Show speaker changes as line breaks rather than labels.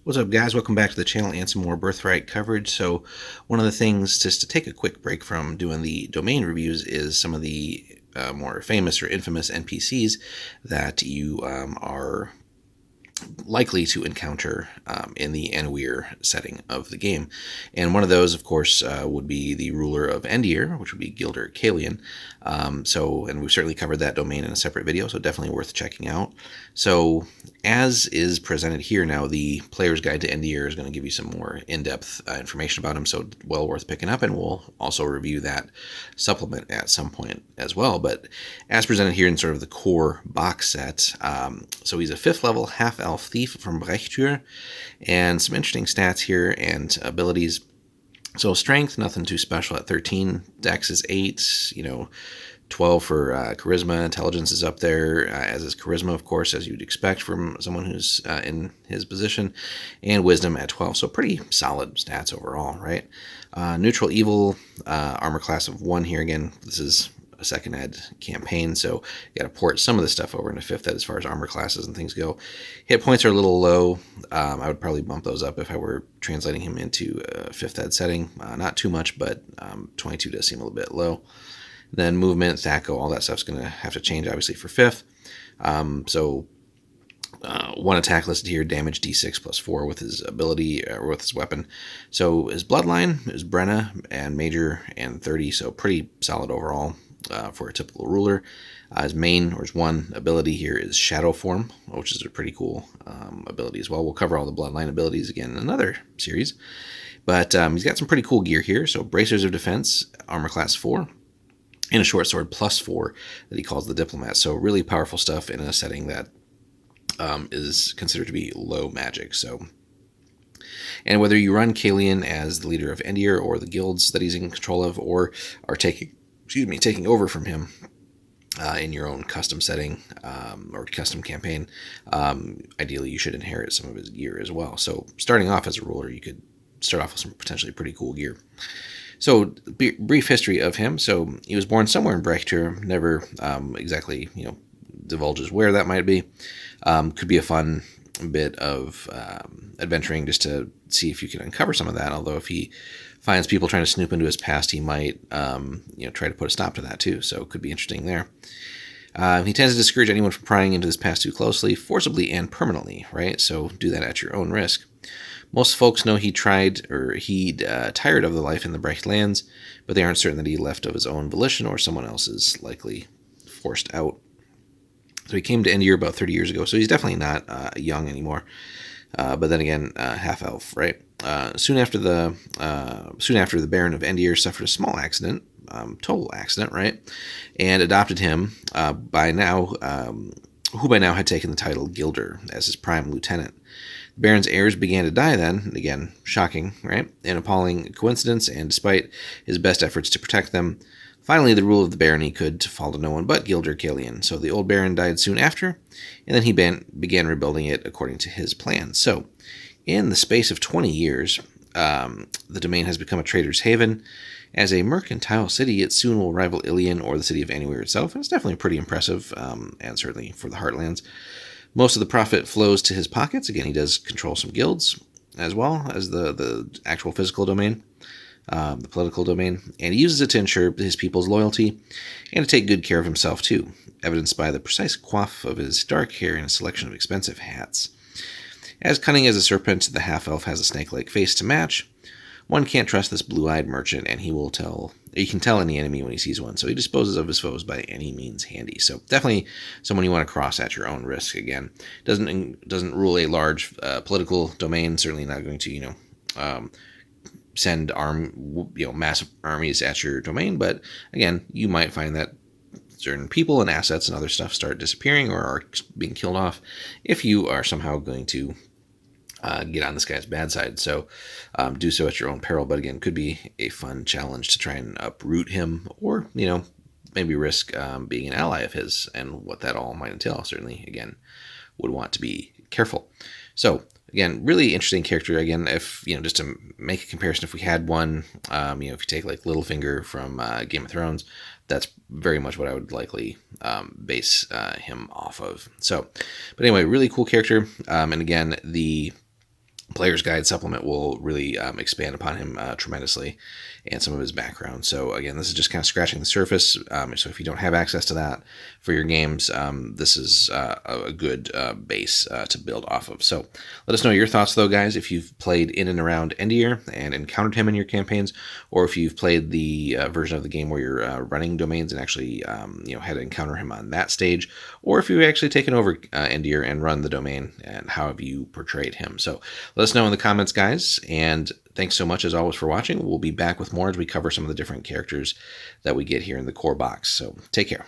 What's up, guys? Welcome back to the channel and some more Birthright coverage. So one of the things, just to take a quick break from doing the domain reviews, is some of the more famous or infamous NPCs that you are likely to encounter in the Endier setting of the game. And one of those, of course, would be the ruler of Endier, which would be Guilder Kalien. And we've certainly covered that domain in a separate video, so definitely worth checking out. So as is presented here now, the Player's Guide to Endier is going to give you some more in-depth information about him, so well worth picking up, and we'll also review that supplement at some point as well. But as presented here in sort of the core box set, so he's a 5th level half-elf thief from Victorum, and some interesting stats here and abilities. So strength, nothing too special at 13. Dex is 8, 12 for charisma. Intelligence is up there, as is charisma, of course, as you'd expect from someone who's in his position. And wisdom at 12, so pretty solid stats overall, right? Neutral evil, armor class of 1 here. Again, this is a second ed campaign, so you got to port some of the stuff over into 5th ed as far as armor classes and things go. Hit points are a little low. I would probably bump those up if I were translating him into a 5th ed setting. Not too much, but 22 does seem a little bit low. Then movement, THAC0, all that stuff's going to have to change, obviously, for 5th. One attack listed here, damage D6 plus 4 with his ability, or with his weapon. So his bloodline is Brenna and Major and 30, so pretty solid overall for a typical ruler. His main, or his one ability here, is Shadow Form, which is a pretty cool ability as well. We'll cover all the bloodline abilities again in another series. But he's got some pretty cool gear here. So Bracers of Defense, armor class 4. And a short sword plus 4 that he calls the Diplomat. So really powerful stuff in a setting that is considered to be low magic. And whether you run Kalien as the leader of Endier or the guilds that he's in control of, or are taking over from him in your own custom setting or custom campaign, ideally you should inherit some of his gear as well. So starting off as a ruler, you could start off with some potentially pretty cool gear. So, brief history of him. So, he was born somewhere in Birthright, never exactly, divulges where that might be. Could be a fun bit of adventuring just to see if you can uncover some of that, although if he finds people trying to snoop into his past, he might, try to put a stop to that too, so it could be interesting there. He tends to discourage anyone from prying into his past too closely, forcibly and permanently, right? So, do that at your own risk. Most folks know he'd tired of the life in the Bright Lands, but they aren't certain that he left of his own volition or someone else's, likely forced out. So he came to Endier about 30 years ago, so he's definitely not young anymore. But then again, half-elf, right? Soon after the Baron of Endier suffered a small accident, total accident, right? And adopted him, who by now had taken the title Guilder as his prime lieutenant. Baron's heirs began to die then, again, shocking, right? An appalling coincidence, and despite his best efforts to protect them, finally the rule of the barony could fall to no one but Guilder Kalien. So the old Baron died soon after, and then he began rebuilding it according to his plan. So, in the space of 20 years, the domain has become a trader's haven. As a mercantile city, it soon will rival Ilion or the city of Anywhere itself, and it's definitely pretty impressive, and certainly for the Heartlands. Most of the profit flows to his pockets. Again, he does control some guilds as well as the actual physical domain, the political domain, and he uses it to ensure his people's loyalty and to take good care of himself too, evidenced by the precise coif of his dark hair and a selection of expensive hats. As cunning as a serpent, the half-elf has a snake-like face to match. One can't trust this blue-eyed merchant, and he can tell any enemy when he sees one, so he disposes of his foes by any means handy. So definitely someone you want to cross at your own risk. Again, doesn't rule a large political domain. Certainly not going to send massive armies at your domain. But again, you might find that certain people and assets and other stuff start disappearing or are being killed off if you are somehow going to get on this guy's bad side. So do so at your own peril. But again, could be a fun challenge to try and uproot him, or maybe risk being an ally of his, and what that all might entail. Certainly, again, would want to be careful. So again, really interesting character. Again, if just to make a comparison, if we had one, if you take like Littlefinger from Game of Thrones, that's very much what I would likely base him off of. So, but anyway, really cool character. And again, the Player's Guide supplement will really expand upon him tremendously and some of his background. So again, this is just kind of scratching the surface. So if you don't have access to that for your games, this is a good base to build off of. So let us know your thoughts, though, guys, if you've played in and around Endier and encountered him in your campaigns, or if you've played the version of the game where you're running domains and actually had to encounter him on that stage, or if you've actually taken over Endier and run the domain, and how have you portrayed him. So let us know in the comments, guys, and thanks so much as always for watching. We'll be back with more as we cover some of the different characters that we get here in the core box. So take care.